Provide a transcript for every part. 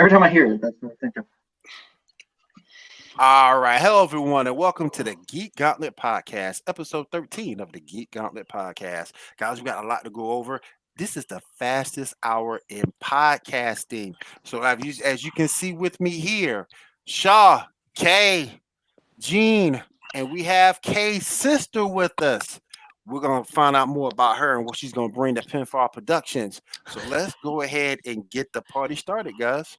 Every time I hear it, that's what I think of. All right. Hello, everyone, and welcome to the Geek Gauntlet Podcast, episode 13 of the Geek Gauntlet Podcast. Guys, we got a lot to go over. This is the fastest hour in podcasting. So, as you can see with me here, Shaw, Kay, Jean, and we have Kay's sister with us. We're going to find out more about her and what she's going to bring to Pinfall Productions. So, let's go ahead and get the party started, guys.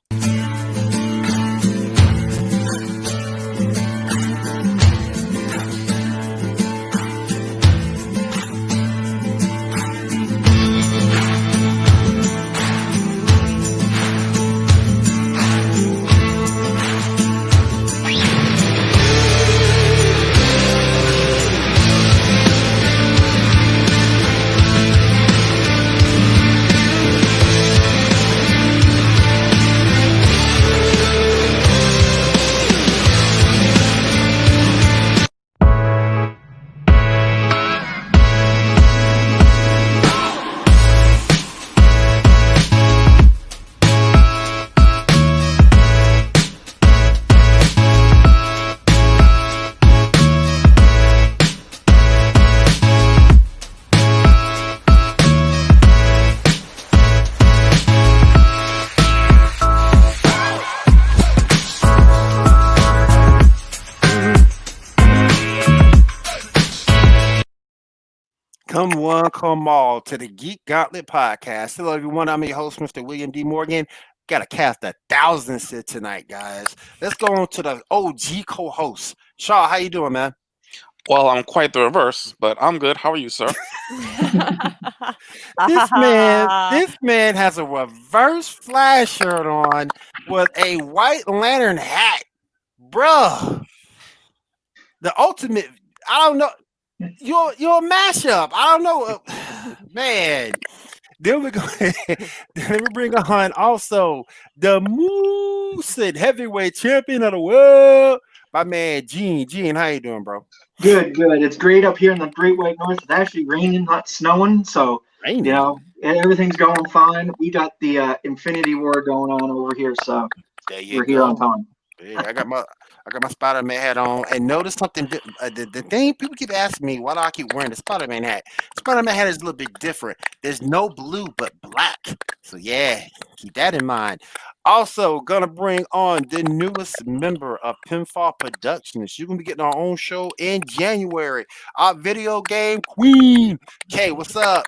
Come one, come all to the Geek Gauntlet Podcast. Hello, everyone. I'm your host, Mr. William D. Morgan. Got to cast 1,000 sit tonight, guys. Let's go on to the OG co-host. Shaw, how you doing, man? Well, I'm quite the reverse, but I'm good. How are you, sir? This man has a reverse flash shirt on with a White Lantern hat. Bruh. The ultimate, I don't know. You're a mashup. I don't know, man. Then we go. Then we bring on also the Moosehead heavyweight champion of the world, my man Gene. Gene, how you doing, bro? Good. It's great up here in the Great White North. It's actually raining, not snowing, so everything's going fine. We got the Infinity War going on over here, so we're here on time. Yeah, I got my Spider-Man hat on, and notice something. The thing people keep asking me why do I keep wearing the Spider-Man hat. Spider-Man hat is a little bit different. There's no blue but black. So yeah, keep that in mind. Also, gonna bring on the newest member of Pinfall Productions. You're gonna be getting our own show in January. Our video game queen. Kay, what's up?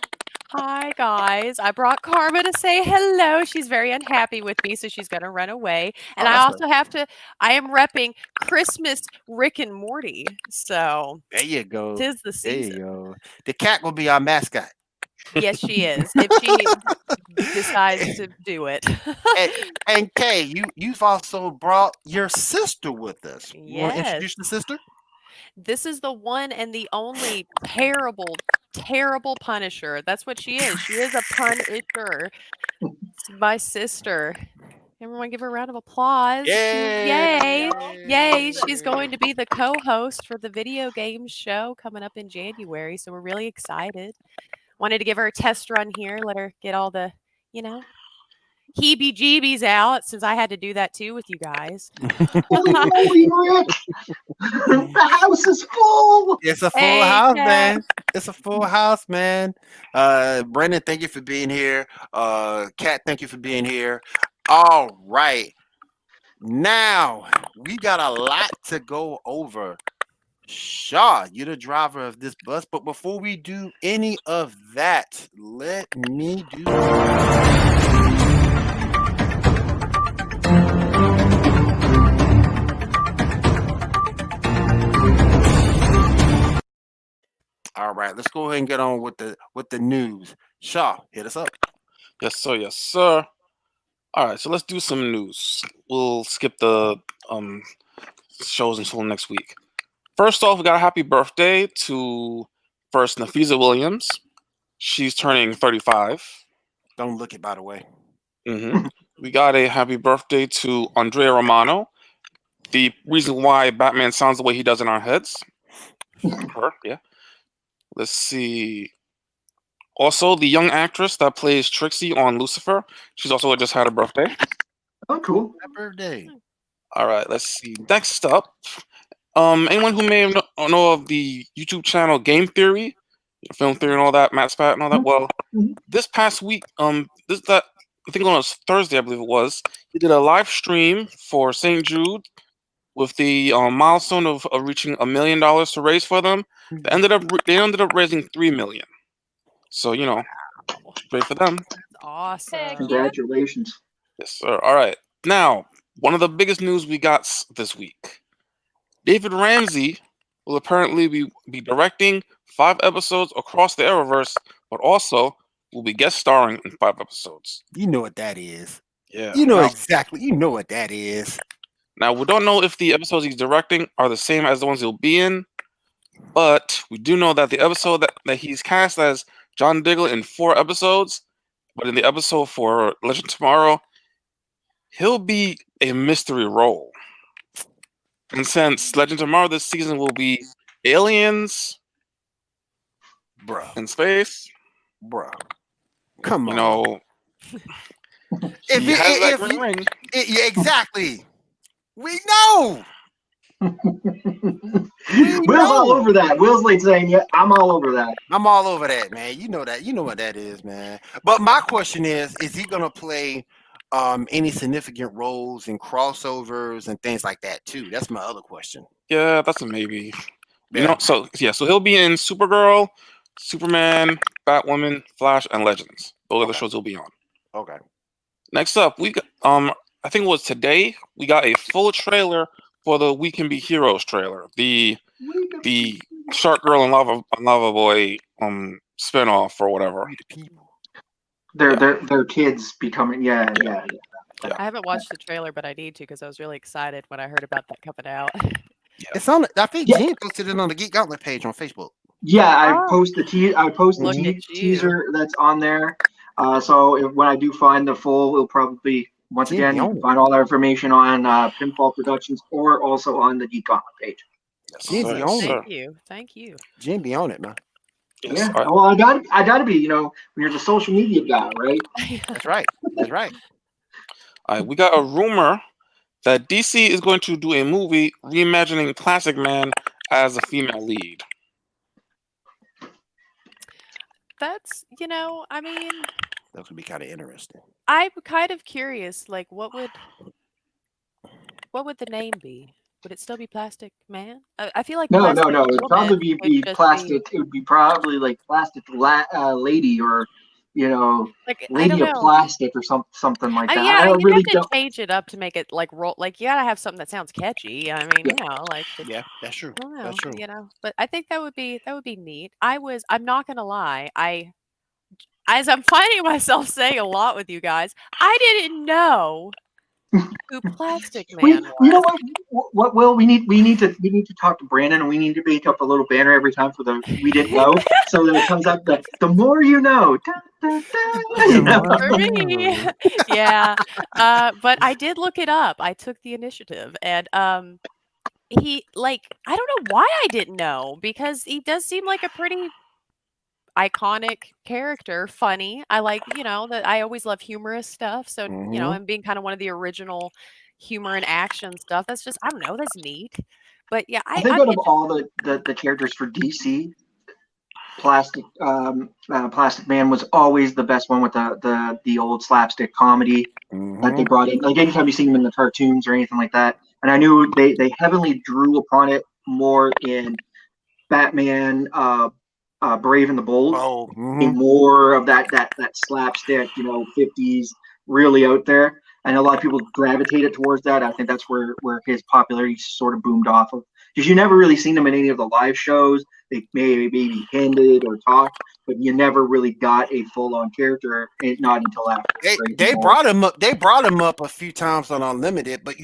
Hi, guys. I brought Karma to say hello. She's very unhappy with me, so she's going to run away. And I also I am repping Christmas Rick and Morty. So there you go. 'Tis the season. There you go. The cat will be our mascot. Yes, she is. If she decides to do it. and Kay, you've also brought your sister with us. You want to introduce the sister? This is the one and the only terrible Punisher. That's what she is. She is a Punisher. It's my sister. Everyone give her a round of applause. Yay! Yay. She's going to be the co-host for the video game show coming up in January. So we're really excited. Wanted to give her a test run here. Let her get all the, heebie-jeebies out, since I had to do that too with you guys. Holy moly, Rick! The house is full! It's a full house, man. It's a full house, man. Brendan, thank you for being here. Kat, thank you for being here. All right. Now, we got a lot to go over. Shaw, you're the driver of this bus, but before we do any of that, let me do All right, let's go ahead and get on with the news. Shaw, hit us up. Yes, sir. Yes, sir. All right, so let's do some news. We'll skip the shows until next week. First off, we got a happy birthday to first Nafisa Williams. She's turning 35. Don't look it, by the way. We got a happy birthday to Andrea Romano. The reason why Batman sounds the way he does in our heads. Her, yeah. Let's see. Also, the young actress that plays Trixie on Lucifer, she's also just had a birthday. Oh, cool. Happy birthday. All right, let's see. Next up, anyone who may know of the YouTube channel Game Theory, Film Theory, and all that, Matt Spat and all that. Well, this past week, I think on Thursday, I believe it was, he did a live stream for St. Jude with the milestone of reaching $1 million to raise for them. They ended up raising $3 million. So great for them. That's awesome. Congratulations. Yes, sir. All right. Now, one of the biggest news we got this week: David Ramsey will apparently be directing 5 episodes across the Arrowverse, but also will be guest starring in 5 episodes. You know what that is. Yeah. You know exactly. You know what that is. Now, we don't know if the episodes he's directing are the same as the ones he'll be in, but we do know that the episode that he's cast as John Diggle in 4 episodes, but in the episode for Legend Tomorrow, he'll be a mystery role. And since Legend Tomorrow this season will be aliens, in space, come on. You know, yeah, exactly. We know. Will's all over that. Will's like saying, "Yeah, I'm all over that." I'm all over that, man. You know that. You know what that is, man. But my question is he gonna play any significant roles in crossovers and things like that too? That's my other question. Yeah, that's a maybe. So he'll be in Supergirl, Superman, Batwoman, Flash, and Legends. Those are the shows he'll be on. Okay. Next up, we got, I think it was today, we got a full trailer for the We Can Be Heroes trailer. The Shark Girl and Lava Boy spinoff or whatever. Their kids becoming yeah. I haven't watched the trailer, but I need to because I was really excited when I heard about that coming out. Yeah. It's on. I think Jen posted it on the Geek Gauntlet page on Facebook. Yeah, I post the teaser that's on there. So when I do find the full, it'll probably once again you can find all our information on Pinfall Productions or also on the Geek Gauntlet page. Thank you. Jen be on it, man. Yes, yeah. Well, I gotta be. When you're the social media guy, right? That's right. That's right. All right, we got a rumor that DC is going to do a movie reimagining Plastic Man as a female lead. That's, I mean, that would be kind of interesting. I'm kind of curious, like, what would the name be? Would it still be Plastic Man? I feel like no. It'd probably be plastic. It would be probably like Plastic Lady or like Lady of Plastic or something like that. Yeah, you really have to change it up to make it like roll. Like you gotta have something that sounds catchy. I mean, that's true. That's true. But I think that would be neat. I'm not gonna lie. As I'm finding myself saying a lot with you guys, I didn't know who Plastic Man was. You know what? Will we need to talk to Brandon, and we need to make up a little banner every time for the we didn't know, so that it comes up the more you know. For me, yeah. But I did look it up. I took the initiative, and he I don't know why I didn't know because he does seem like a pretty iconic character, funny. I like, that I always love humorous stuff. So, and being kind of one of the original humor and action stuff, that's just, I don't know, that's neat. But yeah, I think out of all the characters for DC, Plastic Man was always the best one with the old slapstick comedy that they brought in. Like anytime you see him in the cartoons or anything like that. And I knew they heavily drew upon it more in Batman, Brave and the Bold, and more of that slapstick, 50s, really out there. And a lot of people gravitated towards that. I think that's where his popularity sort of boomed off of. Because you never really seen him in any of the live shows. They maybe hinted or talked, but you never really got a full-on character. Not until after. They brought him up. They brought him up a few times on Unlimited, but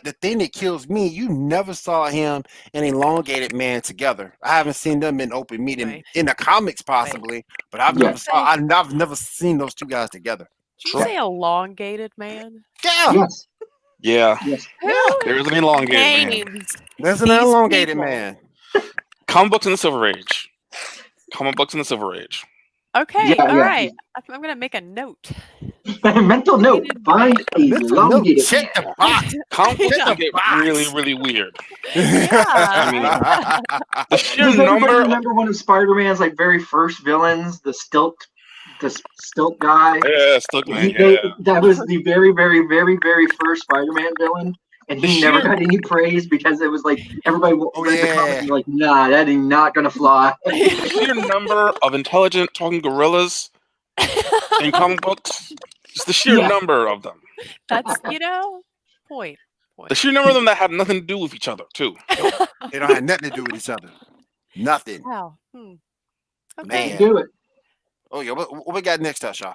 the thing that kills me, you never saw him and Elongated Man together. I haven't seen them in open meeting in the comics, possibly, but I've never seen those two guys together. Did you say Elongated Man? Yeah. Yes. Yeah. Yes. There's an elongated man. There's an elongated man. Comic books in the Silver Age. Okay, Yeah, all yeah. right. I'm gonna make a note. Mental note. Find a elongated. Check the box. Comic books Yeah. can get box. really, really weird. Yeah. I mean, the sheer Does everybody number. remember one of Spider-Man's like very first villains, the stilt guy? Yeah, Stuckman. That was the very, very, very, very first Spider-Man villain, and he never got any praise because it was like everybody read the comics and like, nah, that is not gonna fly. The sheer number of intelligent talking gorillas in comic books, just the sheer number of them. That's point. The sheer number of them that have nothing to do with each other too. They don't have nothing to do with each other. Nothing. Wow. Okay. Man. Do it. Oh yeah, what we got next, Shaw?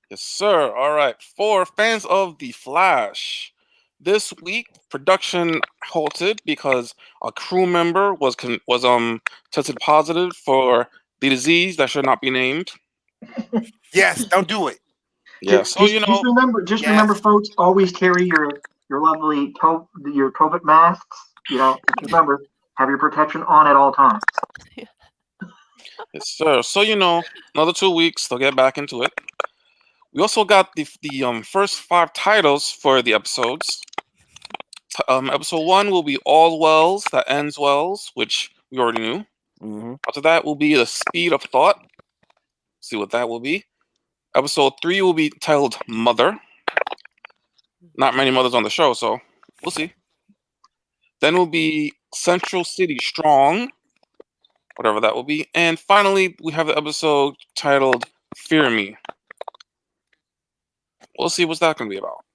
Yes, sir. All right. For fans of The Flash, this week production halted because a crew member was tested positive for the disease that should not be named. Yes, don't do it. Yeah. So just remember, folks, always carry your lovely your COVID masks. Remember, have your protection on at all times. Yes, sir. So another 2 weeks, they'll get back into it. We also got the first 5 titles for the episodes. Episode 1 will be All Wells That Ends Wells, which we already knew. Mm-hmm. After that will be The Speed of Thought. See what that will be. Episode 3 will be titled Mother. Not many mothers on the show, so we'll see. Then will be Central City Strong, whatever that will be. And finally, we have the episode titled Fear Me. We'll see what's that going to be about.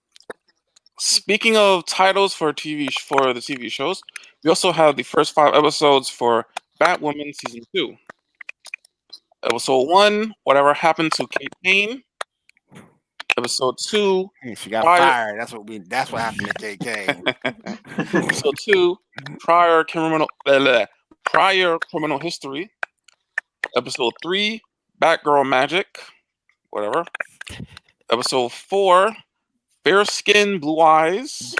Speaking of titles for the TV shows, we also have the first 5 episodes for Batwoman Season 2. Episode 1, Whatever Happened to Kate Payne. Episode 2, she got fired. That's what happened to Kate Payne. Episode 2, Prior Criminal History. Episode 3, Batgirl Magic. Whatever. Episode 4, Fair Skin, Blue Eyes.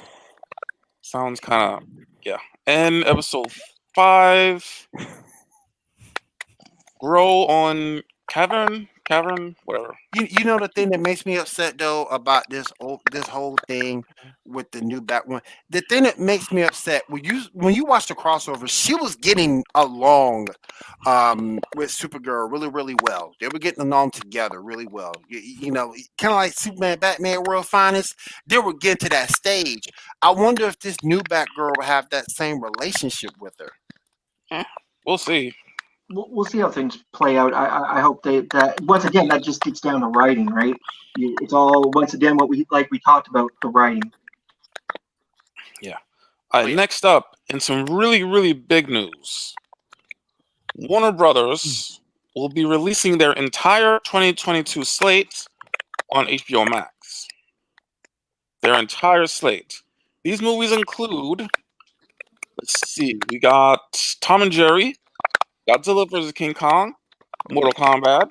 Sounds kind of, yeah. And episode 5, Grow on Cavern, whatever. You know the thing that makes me upset though about this whole thing with the new Batwoman. The thing that makes me upset when you watch the crossover, she was getting along with Supergirl really, really well. They were getting along together really well. Kind of like Superman, Batman, World Finest. They were getting to that stage. I wonder if this new Batgirl will have that same relationship with her. We'll see. We'll see how things play out. I hope that once again that just gets down to writing, right? It's all once again what we talked about, the writing. Yeah. Next up, in some really, really big news, Warner Brothers will be releasing their entire 2022 slate on HBO Max. Their entire slate. These movies include, let's see, we got Tom and Jerry, Godzilla vs. King Kong, Mortal Kombat.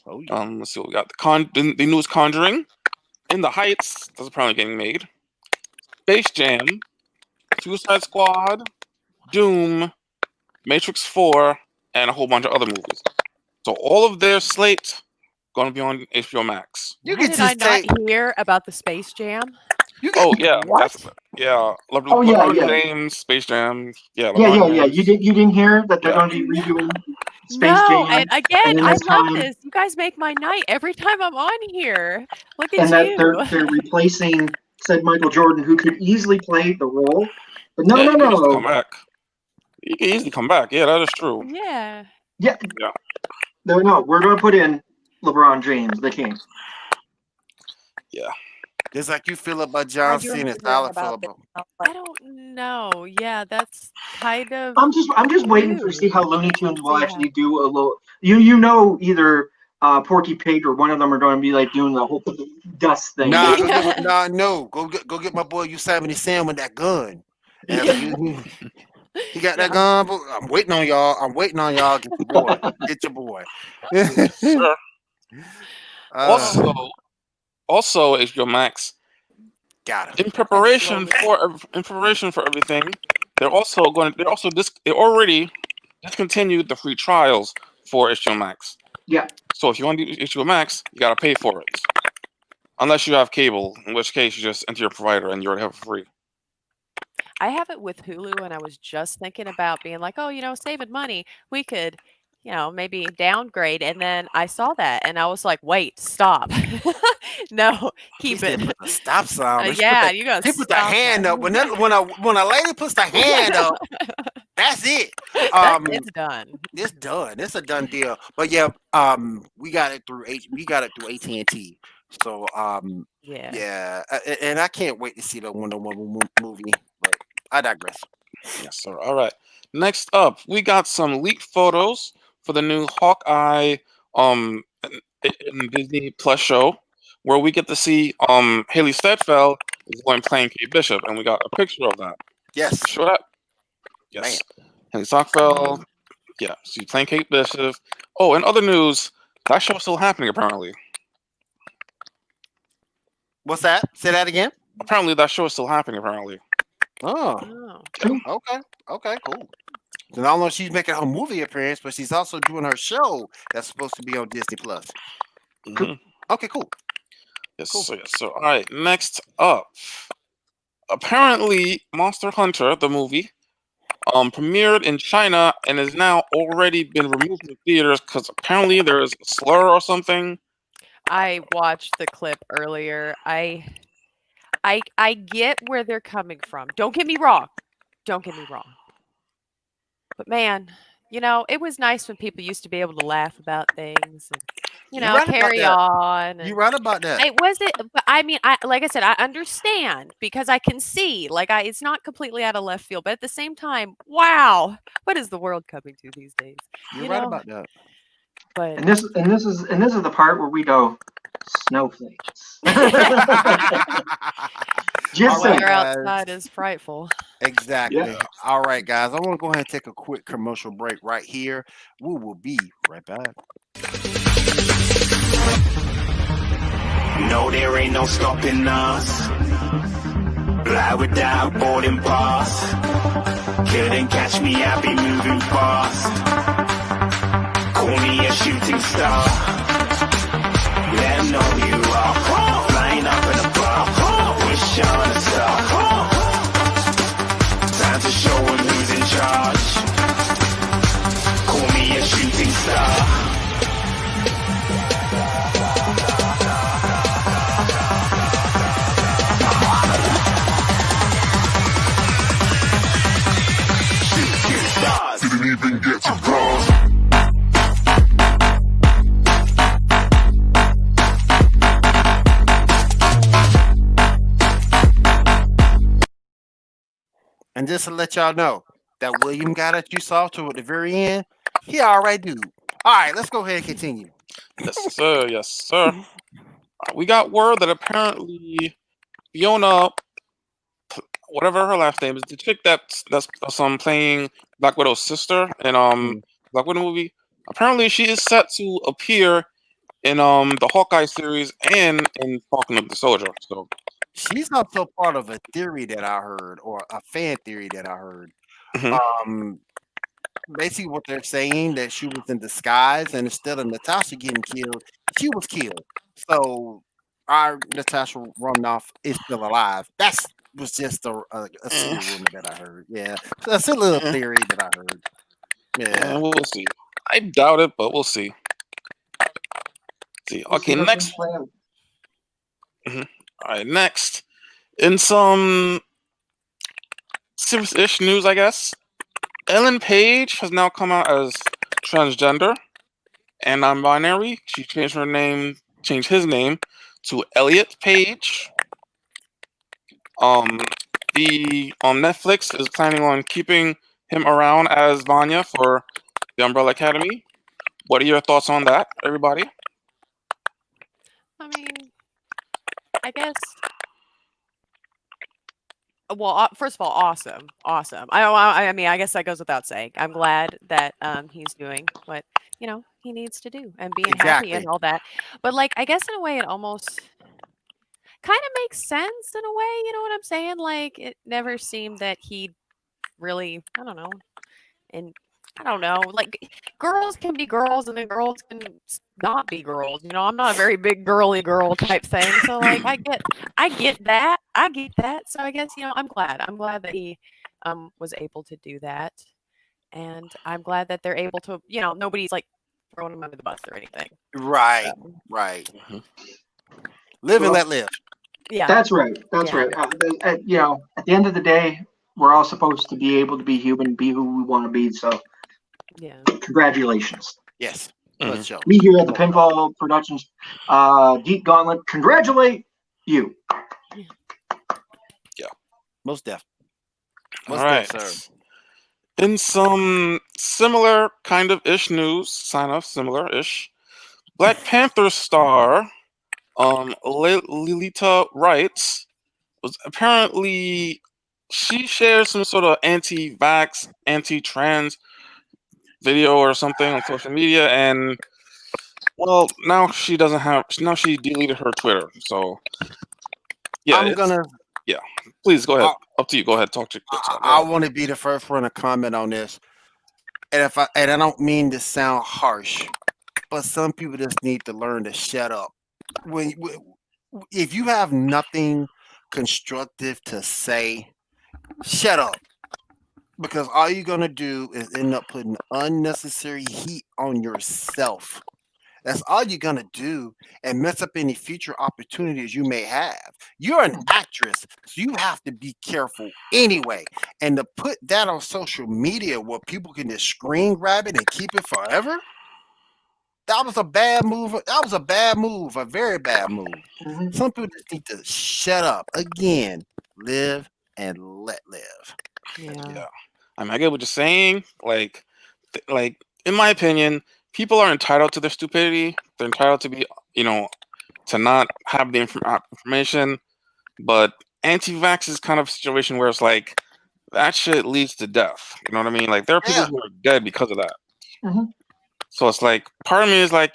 Let's see what we got. The newest Conjuring, In the Heights, that's apparently getting made. Space Jam, Suicide Squad, Doom, Matrix 4, and a whole bunch of other movies. So all of their slate going to be on HBO Max. How did I not hear about the Space Jam? What? LeBron James, Space Jam. Yeah. You didn't hear that they're going to be redoing Space Jam. And again, I love this. You guys make my night every time I'm on here. Look at you. And that they're replacing said Michael Jordan, who could easily play the role, but no. He can easily come back. Yeah, that is true. Yeah. No, we're going to put in LeBron James, the king. Yeah. Just like you feel about John Cena, style feel about. I don't know. Yeah, that's kind of. I'm just waiting to see how Looney Tunes will actually do a little. Either Porky Pig or one of them are going to be like doing the whole dust thing. No. Go get my boy Yosemite Sam with that gun. He got that gun. I'm waiting on y'all. Get your boy. Sure. Also, HBO Max. Got it. In preparation for everything, they already discontinued the free trials for HBO Max. Yeah. So if you want to do HBO Max, you gotta pay for it. Unless you have cable, in which case you just enter your provider and you already have it for free. I have it with Hulu, and I was just thinking about being like, oh, saving money. We could, maybe downgrade. And then I saw that, and I was like, wait, stop. No, He keep said, it. "Put the stop sign." Yeah, you got to He put the stop hand that. up. When a lady puts the hand up, that's it. It's done. It's done. It's a done deal. But yeah, we got it through AT&T. So yeah, and I can't wait to see the Wonder Woman movie. But I digress. Yes, sir. All right. Next up, we got some leaked photos for the new Hawkeye in Disney Plus show, where we get to see Haley Steinfeld is going playing Kate Bishop, and we got a picture of that. Yes. Show that. Yes. Haley Steinfeld. Yeah, she's playing Kate Bishop. Oh, and other news, that show's still happening apparently. What's that? Say that again. Apparently, that show is still happening. Apparently. Oh. Okay. Cool. So not only she's making her movie appearance, but she's also doing her show that's supposed to be on Disney Plus. Mm-hmm. Okay, cool. Yes, cool. So all right. Next up, apparently, Monster Hunter the movie premiered in China and has now already been removed from theaters because apparently there is a slur or something. I watched the clip earlier. I get where they're coming from. Don't get me wrong. But man, it was nice when people used to be able to laugh about things and, You're right carry about on. You're right about that. But I mean, like I said, I understand because I can see, it's not completely out of left field, but at the same time, wow, what is the world coming to these days? You're right about that. But and this is the part where we go snowflakes. Just weather outside is frightful. Exactly. Yeah. All right, guys. I want to go ahead and take a quick commercial break right here. We will be right back. No, there ain't no stopping us. Fly without boarding pass. Couldn't catch me, I'll be moving fast. Call me a shooting star. Let 'em know who you are. Flying up in a bar. Wish on a star. Time to show 'em who's in charge. Call me a shooting star. Didn't even get to bronze. And just to let y'all know, that William guy that you saw at the very end, he already do. All right, let's go ahead and continue. Yes, sir. Yes, sir. We got word that apparently Fiona, whatever her last name is, the chick that's playing Black Widow's sister in Black Widow movie. Apparently, she is set to appear in the Hawkeye series and in Falcon of the Soldier. So she's also part of a theory that I heard, or a fan theory that I heard. Mm-hmm. Basically, what they're saying that she was in disguise, and instead of Natasha getting killed, she was killed. So our Natasha Romanoff is still alive. That was just a silly rumor that I heard. Yeah, a silly little theory that I heard. Yeah, we'll see. I doubt it, but we'll see. See. Okay, next. Mm-hmm. All right, next. In some serious-ish news, I guess, Ellen Page has now come out as transgender and non-binary. She changed his name to Elliot Page. The Netflix is planning on keeping him around as Vanya for the Umbrella Academy. What are your thoughts on that, everybody? I mean, I guess. Well, first of all, awesome. I mean, I guess that goes without saying. I'm glad that he's doing what he needs to do and being happy and all that. But I guess in a way, it almost kind of makes sense in a way. You know what I'm saying? It never seemed that he really, I don't know, and I don't know. Like, girls can be girls, and then girls can not be girls. I'm not a very big girly girl type thing. So, like, I get that. So I guess I'm glad. I'm glad that he was able to do that, and I'm glad that they're able to. Nobody's like throwing him under the bus or anything. Right. So, Right. Live and let live. yeah. That's right. That's right. At the end of the day, we're all supposed to be able to be human, be who we want to be. So, Yeah. congratulations. Yes. Mhm. Show. We here at the Pinball Productions Geek Gauntlet congratulate you. Yeah. Most deaf. All right. Sir. In some similar kind of ish news, similar-ish, Black Panther star Lilita Wright was apparently, she shared some sort of anti-vax, anti-trans video or something on social media, and well, now she deleted her Twitter. So yeah, please go ahead. Up to you. Go ahead. Talk to. I want to be the first one to comment on this, and I don't mean to sound harsh, but some people just need to learn to shut up. If you have nothing constructive to say, shut up. Because all you're gonna do is end up putting unnecessary heat on yourself. That's all you're gonna do, and mess up any future opportunities you may have. You're an actress, so you have to be careful anyway. And to put that on social media where people can just screen grab it and keep it forever, that was a bad move. That was a bad move, a very bad move. Mm-hmm. Some people just need to shut up. Again, live and let live. Yeah. I mean, I get what you're saying. Like in my opinion, people are entitled to their stupidity. They're entitled to be, to not have the information. But anti-vax is kind of a situation where it's like that shit leads to death. You know what I mean? Like there are people who are dead because of that. Mm-hmm. So it's like part of me is like,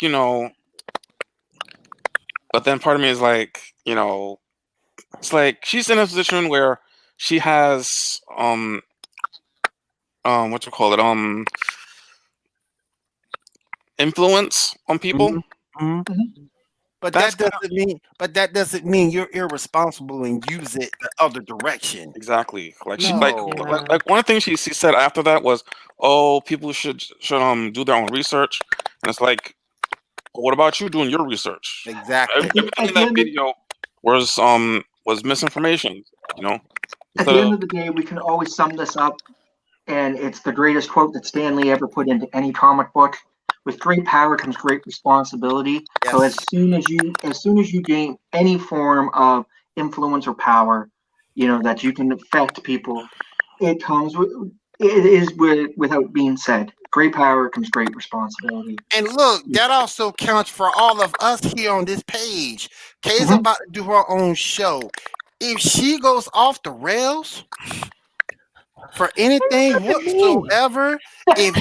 but then part of me is like, it's like she's in a position where she has what you call it, influence on people. Mm-hmm. Mm-hmm. But that doesn't mean you're irresponsible and use it the other direction. Exactly. Like No. she like one thing she said after that was, "Oh, people should do their own research." And it's like, well, what about you doing your research? Exactly. Everything in that video was misinformation. At the end of the day, we can always sum this up, and it's the greatest quote that Stan Lee ever put into any comic book. With great power comes great responsibility. Yes. So as soon as you gain any form of influence or power, that you can affect people, it is without being said. Great power comes great responsibility. And look, that also counts for all of us here on this page. Kay's about to do her own show. If she goes off the rails for anything whatsoever, if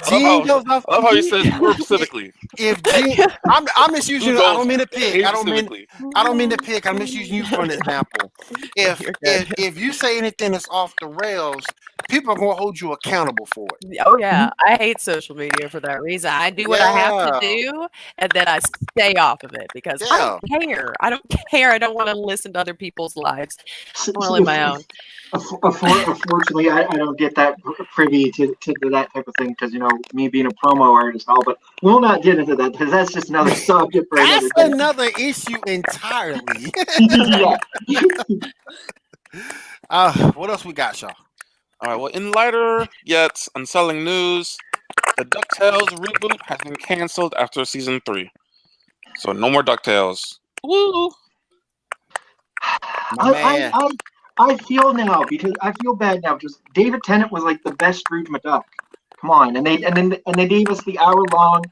Gene goes off, I love how you said her specifically. If Gene, I'm just using. I don't mean to pick. I don't mean to pick. I'm just using you for an example. If you say anything that's off the rails, people are gonna hold you accountable for it. Oh yeah, I hate social media for that reason. I do what I have to do, and then I stay off of it because I don't care. I don't care. I don't want to listen to other people's lives. I want to live my own. Unfortunately, I don't get that privy to that type of thing because me being a promo artist and all. But we'll not get into that because that's just another subject for another day. That's another issue entirely. What else we got, y'all? All right. Well, in lighter yet unsettling news, the DuckTales reboot has been canceled after season 3, so no more DuckTales. Woo! I feel bad now because David Tennant was like the best Scrooge McDuck. Come on, and they gave us the hour-long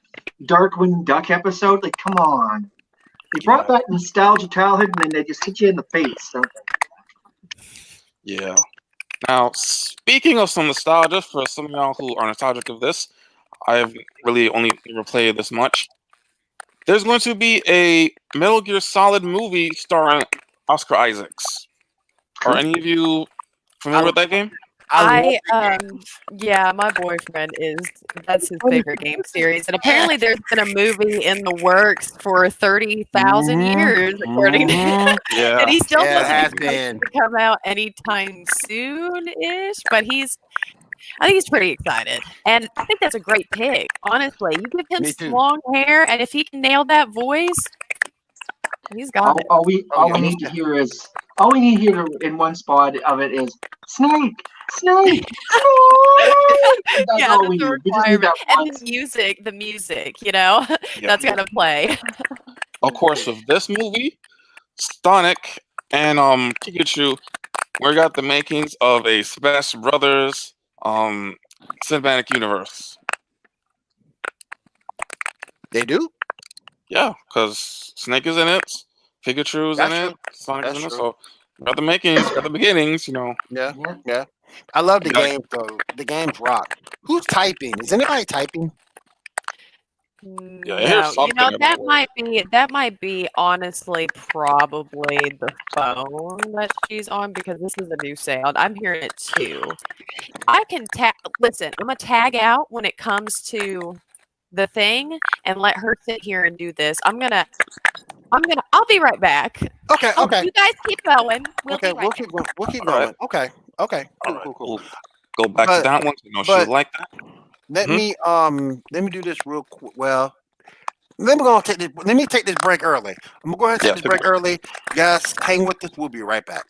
Darkwing Duck episode. Like, come on, they brought back nostalgia childhood, and then they just hit you in the face. Don't they? Yeah. Now, speaking of some nostalgia, for some of y'all who are nostalgic of this, I've really only ever played this much. There's going to be a Metal Gear Solid movie starring Oscar Isaacs. Are any of you familiar with that game? Yeah, my boyfriend that's his favorite game series, and apparently there's been a movie in the works for 30,000 years, according to him. Yeah. And he still Yeah, it has doesn't expect it to come out anytime soon-ish, but I think he's pretty excited, and I think that's a great pick. Honestly, you give him Me some too. long hair, and if he can nail that voice, he's got it. All we need to hear in one spot of it is Snake. Snake. That's Yeah, all we that's a need. We just need that requirement. once. And the music, that's gotta play. Of course, with this movie, Sonic and Pikachu, we got the makings of a Smash Brothers cinematic universe. They do? Yeah, because Snake is in it, Pikachu's in it, Sonic is in it. So we got the makings, got the beginnings, Yeah. I love the game though. The game's rock. Who's typing? Is anybody typing? Yeah, here's something. That might be honestly probably the phone that she's on, because this is a new sound. I'm hearing it too. I can listen, I'm gonna tag out when it comes to the thing and let her sit here and do this. I'll be right back. Okay. You guys keep going. We'll keep going. We'll keep All going. right. Okay. Cool. Cool. We'll go back to that one. She like that. Let me do this real quick. Well, let me take this break early. I'm gonna go ahead and take this break early. Guys, hang with us. We'll be right back.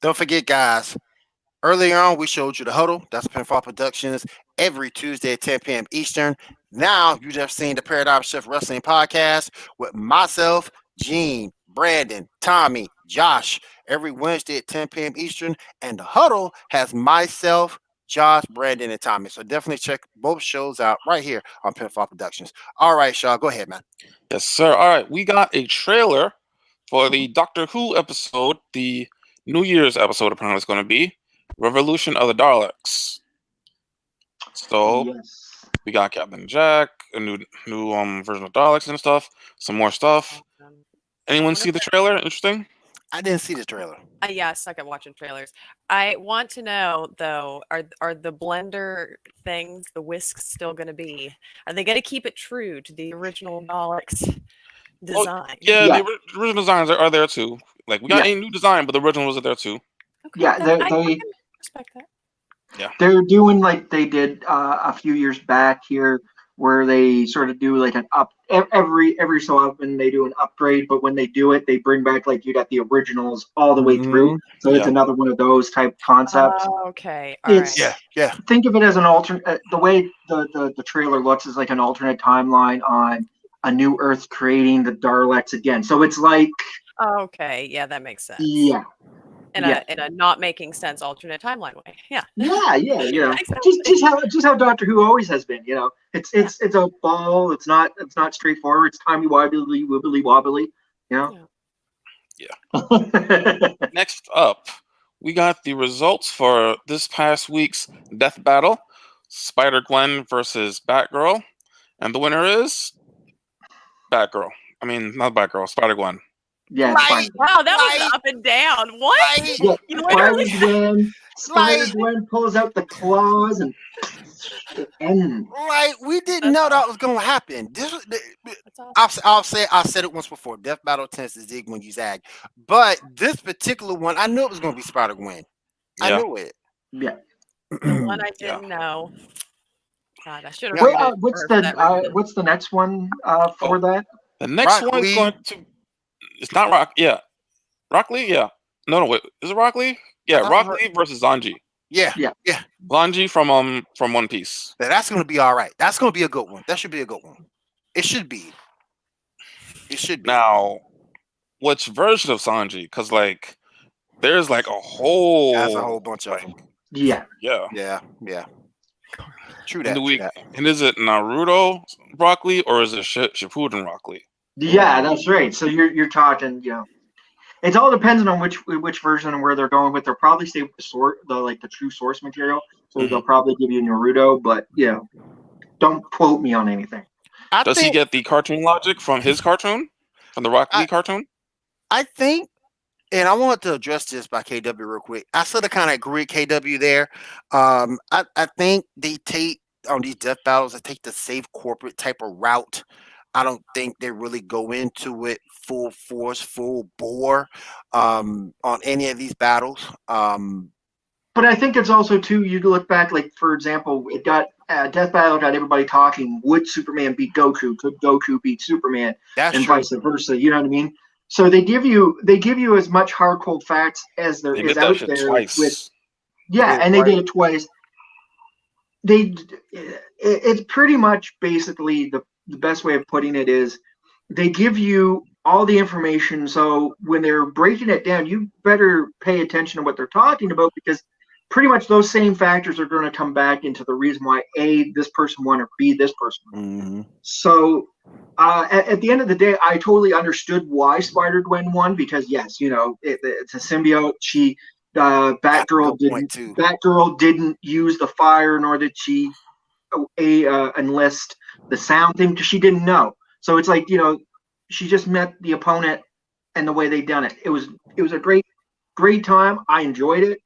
Don't forget, guys, earlier on we showed you The Huddle. That's Pinfall Productions every Tuesday at 10 p.m. Eastern. Now you just seen the Paradigm Shift Wrestling Podcast with myself, Gene, Brandon, Tommy, Josh, every Wednesday at 10 p.m. Eastern. And The Huddle has myself, Josh, Brandon, and Tommy. So definitely check both shows out right here on Pinfall Productions. All right, Shaw, go ahead, man. Yes, sir. All right, we got a trailer for the Doctor Who episode, the New Year's episode apparently is going to be Revolution of the Daleks. So we got Captain Jack, a new version of Daleks and stuff, some more stuff. Anyone see the trailer? Interesting? I didn't see the trailer. Yeah, I suck at watching trailers. I want to know though, are the blender things, the whisks, still going to be? Are they going to keep it true to the original Daleks design? The original designs are there too. Like we got a new design, but the originals are there too. Okay, I can respect that. Yeah, they're doing like they did a few years back here, where they sort of do like an every so often they do an upgrade, but when they do it, they bring back like you got the originals all the way through. So it's another one of those type concepts. Okay, yeah. Think of it as an alternate. The way the trailer looks is like an alternate timeline on a new Earth creating the Daleks again. So it's like. Okay, yeah, that makes sense. Yeah. In a not making sense alternate timeline way. Yeah. Yeah. Exactly. just how Doctor Who always has been. It's a ball. It's not straightforward. It's timey wibbly wibbly wobbly. Yeah. Next up, we got the results for this past week's Deathebattle, Spider-Gwen versus Batgirl, and the winner is Batgirl. I mean, not Batgirl, Spider-Gwen. Yeah, right. Wow, that was up and down. What? Yeah. Spider-Gwen pulls out the claws and right. We didn't know that was going to happen. I said it once before. Deathebattle tends to zig when you zag, but this particular one, I knew it was going to be Spider-Gwen. I knew it. Yeah. The one I didn't know. God, I should have Wait, rooted what's for that reason. what's the next one for that? The next Rock one's Lee. going to. It's not Rock. Yeah, Rock Lee. Yeah. No, wait. Is it Rock Lee? Yeah, Rock Lee versus Zanji. Yeah. Zanji from One Piece. Now, that's gonna be all right. That's gonna be a good one. That should be a good one. It should be. It should be. Now, which version of Sanji? Because like, there's like a whole. That's a whole bunch of them. Yeah. Yeah. True that. And is it Naruto Rock Lee or is it Shippuden Rock Lee? Yeah, that's right. So you're talking, it's all dependent on which version and where they're going with. They'll probably stay with the true source material. So they'll probably give you Naruto, but don't quote me on anything. Does he get the cartoon logic from his cartoon? From the Rock Lee cartoon? I think, and I wanted to address this by KW real quick. I sort of kind of agree with KW there. I think they take, on these death battles, they take the safe corporate type of route. I don't think they really go into it full force, full bore on any of these battles. But I think it's also, too, you look back, like, for example, it got Death Battle got everybody talking, would Superman beat Goku? Could Goku beat Superman? That's and true. Vice versa, you know what I mean? So they give you as much hard cold facts as there is out there. Twice. And they did it twice. It's pretty much basically the best way of putting it is they give you all the information. So when they're breaking it down, you better pay attention to what they're talking about, because pretty much those same factors are going to come back into the reason why A, this person won, or B, this person won. Mm-hmm. So at the end of the day, I totally understood why Spider-Gwen won, because yes, it's a symbiote. Batgirl didn't use the fire, nor did she enlist the sound thing, because she didn't know. So it's like, she just met the opponent, and the way they done it. It was a great time. I enjoyed it.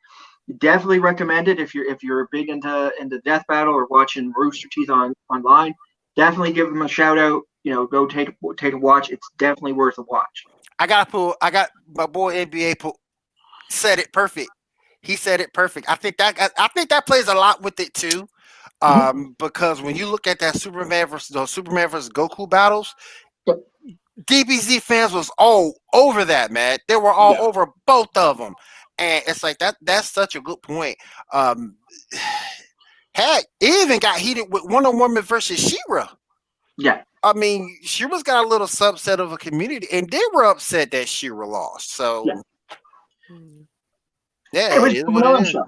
Definitely recommend it if you're big into Death Battle or watching Rooster Teeth online. Definitely give them a shout out. Go take a watch. It's definitely worth a watch. I got my boy NBA said it perfect. He said it perfect. I think that plays a lot with it too. Because when you look at that Superman versus Goku battles, DBZ fans was all over that, man. They were all over both of them. And it's like that's such a good point. Heck, it even got heated with Wonder Woman versus She-Ra. Yeah. I mean, She-Ra's got a little subset of a community, and they were upset that She-Ra lost. So, it was their own show.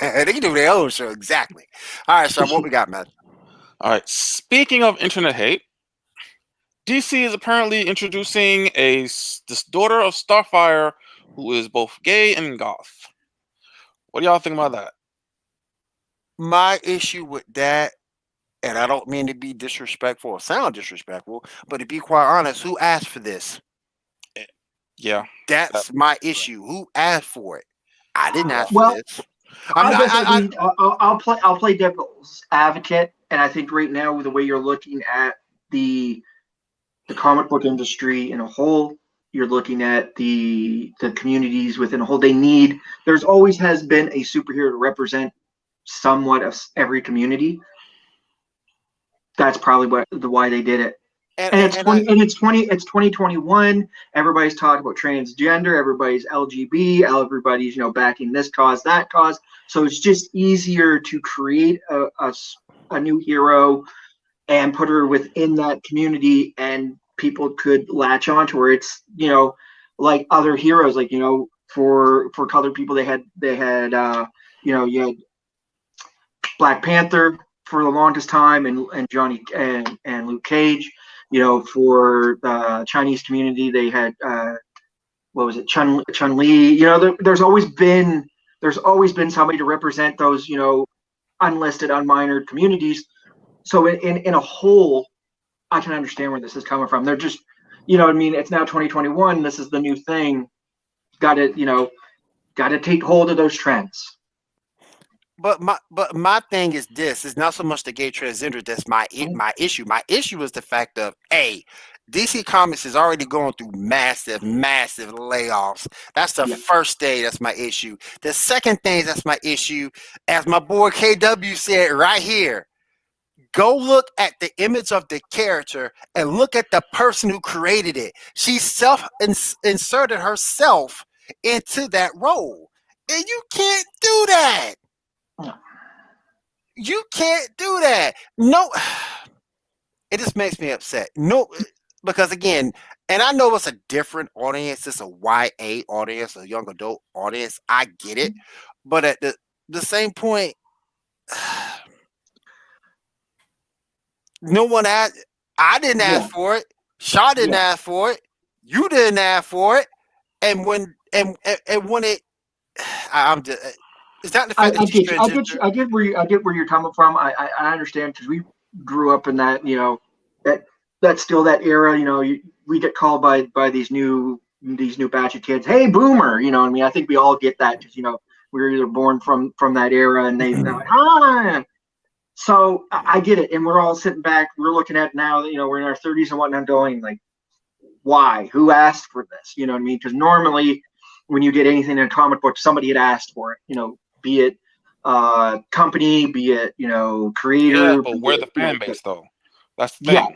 They can do their own show, exactly. All right, so what we got, man? All right, speaking of internet hate, DC is apparently introducing this daughter of StarFire who is both gay and goth. What do y'all think about that? My issue with that, and I don't mean to be disrespectful or sound disrespectful, but to be quite honest, who asked for this? Yeah. That's my issue. Who asked for it? I didn't ask for this. I'll play devil's advocate, and I think right now, the way you're looking at the comic book industry in a whole, you're looking at the communities within a whole. There's always has been a superhero to represent somewhat of every community. That's probably why they did it. And it's 2021. Everybody's talking about transgender. Everybody's LGB. Everybody's backing this cause, that cause. So it's just easier to create a new hero and put her within that community, and people could latch onto her. It's like other heroes, like for colored people, they had you had Black Panther for the longest time, and Johnny and Luke Cage. For the Chinese community, they had Chun Li. There's always been somebody to represent those unlisted, unminored communities. So in a whole, I can understand where this is coming from. They're just, it's now 2021. This is the new thing. Got to take hold of those trends. But my thing is this: it's not so much the gay transgender. That's my issue. My issue is the fact of DC Comics is already going through massive layoffs. That's the first thing that's my issue. The second thing that's my issue, as my boy KW said right here, go look at the image of the character and look at the person who created it. She inserted herself into that role. And you can't do that. You can't do that. No, it just makes me upset. No, because again, and I know it's a different audience. It's a YA audience, a young adult audience. I get it. But at the same point, no one asked. I didn't ask for it. Shaw didn't ask for it. You didn't ask for it. And when it, I'm just. Is that the fact that you I get where you're coming from. I understand, because we grew up in that, that's still that era. We get called by these new batch of kids, hey boomer, I mean, I think we all get that, because we were either born from that era, and they're like, hi. So I get it, and we're all sitting back, we're looking at now, we're in our 30s and whatnot, going like, why? Who asked for this? You know what I mean? Because normally when you get anything in a comic book, somebody had asked for it, be it company, be it creator. Yeah, but we're the fan base, though. That's the thing. Yeah.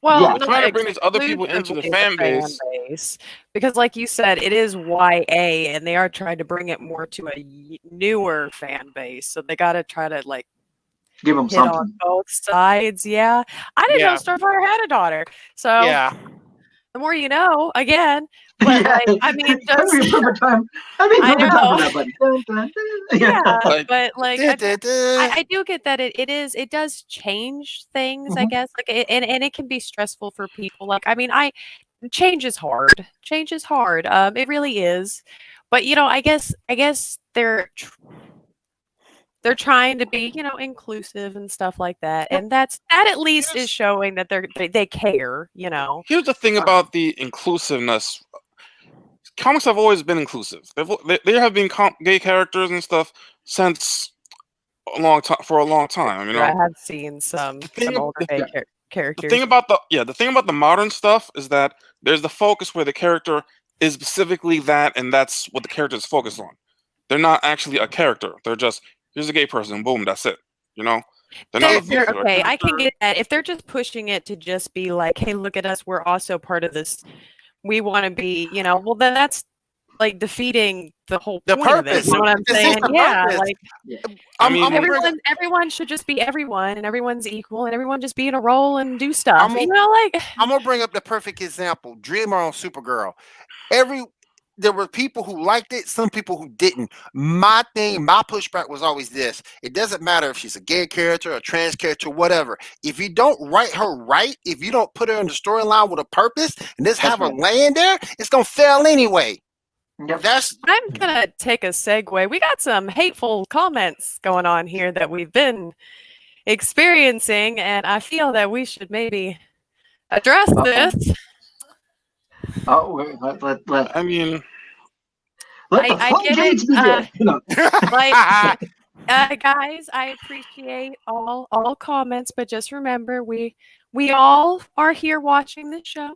Well, we're trying to bring these other people into the fan base, because, like you said, it is YA, and they are trying to bring it more to a newer fan base. So they got to try to give them hit something on both sides. Yeah, I didn't know StarFire had a daughter. So the more you know, again. But I mean, just I know. I do get that it does change things, I guess. And it can be stressful for people. I mean, change is hard. Change is hard. It really is. But I guess they're trying to be, inclusive and stuff like that. And that at least is showing that they care, Here's the thing about the inclusiveness. Comics have always been inclusive. There have been gay characters and stuff since a long time. I have seen some older gay characters. The thing about the modern stuff is that there's the focus where the character is specifically that, and that's what the character is focused on. They're not actually a character. They're just, here's a gay person, boom, that's it. They're not okay, I can get that. If they're just pushing it to just be like, hey, look at us, we're also part of this. We want to be, well, then that's defeating the whole point of it. You know what I'm saying? Everyone should just be everyone, and everyone's equal, and everyone just be in a role and do stuff. I'm gonna bring up the perfect example. Dreamer on Supergirl. There were people who liked it, some people who didn't. My pushback was always this: it doesn't matter if she's a gay character, a trans character, whatever. If you don't write her right, if you don't put her in the storyline with a purpose, and just have her laying there, it's gonna fail anyway. Yep. I'm gonna take a segue. We got some hateful comments going on here that we've been experiencing, and I feel that we should maybe address this. Oh, I mean, let the floodgates begin. Guys, I appreciate all comments, but just remember, we all are here watching the show.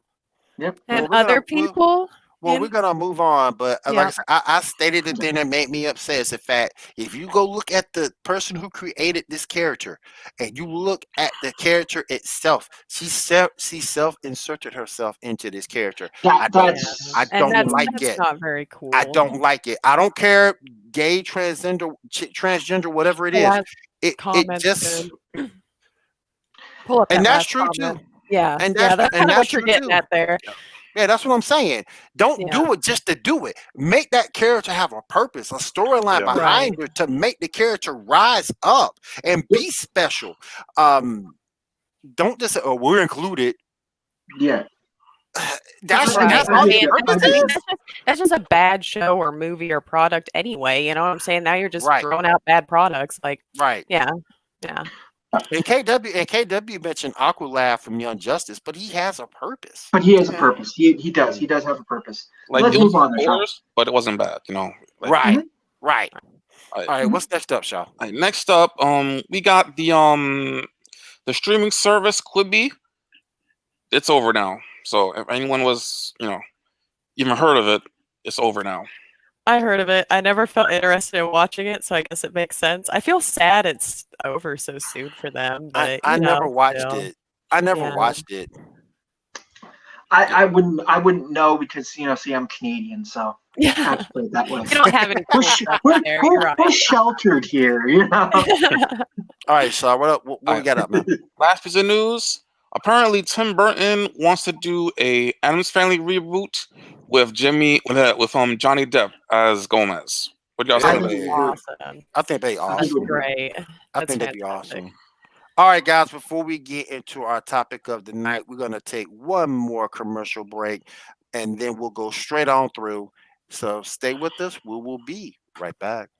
Yep. And other people. We're gonna move on, but like I stated, the thing that made me upset is the fact, if you go look at the person who created this character and you look at the character itself, she self-inserted herself into this character. I don't like it. That's not very cool. I don't like it. I don't care, gay, transgender, whatever it is. It just pull up, and that's true too. Yeah, and that's what you're getting at there. Yeah, that's what I'm saying. Don't do it just to do it. Make that character have a purpose, a storyline behind her to make the character rise up and be special. Don't just say, "Oh, we're included." Yeah, that's just a bad show or movie or product anyway. You know what I'm saying? Now you're just throwing out bad products. Yeah. And KW mentioned Aqualad from Young Justice, but he has a purpose. But he has a purpose. He does. He does have a purpose. Let's move on. But it wasn't bad, Right. All right. What's next up, Shaw? Right, next up, we got the streaming service Quibi. It's over now. So if anyone was, even heard of it, it's over now. I heard of it. I never felt interested in watching it, so I guess it makes sense. I feel sad it's over so soon for them. But I never watched it. I never watched it. I wouldn't know because see I'm Canadian, so I have to put it that way. You don't have any. We're sheltered here, All right, so what we got up, man? Last piece of news. Apparently, Tim Burton wants to do a Addams Family reboot with Johnny Depp as Gomez. What y'all think? Awesome. I think they awesome. That's great. I think that'd be awesome. All right, guys, before we get into our topic of the night, we're going to take one more commercial break, and then we'll go straight on through. So stay with us. We will be right back.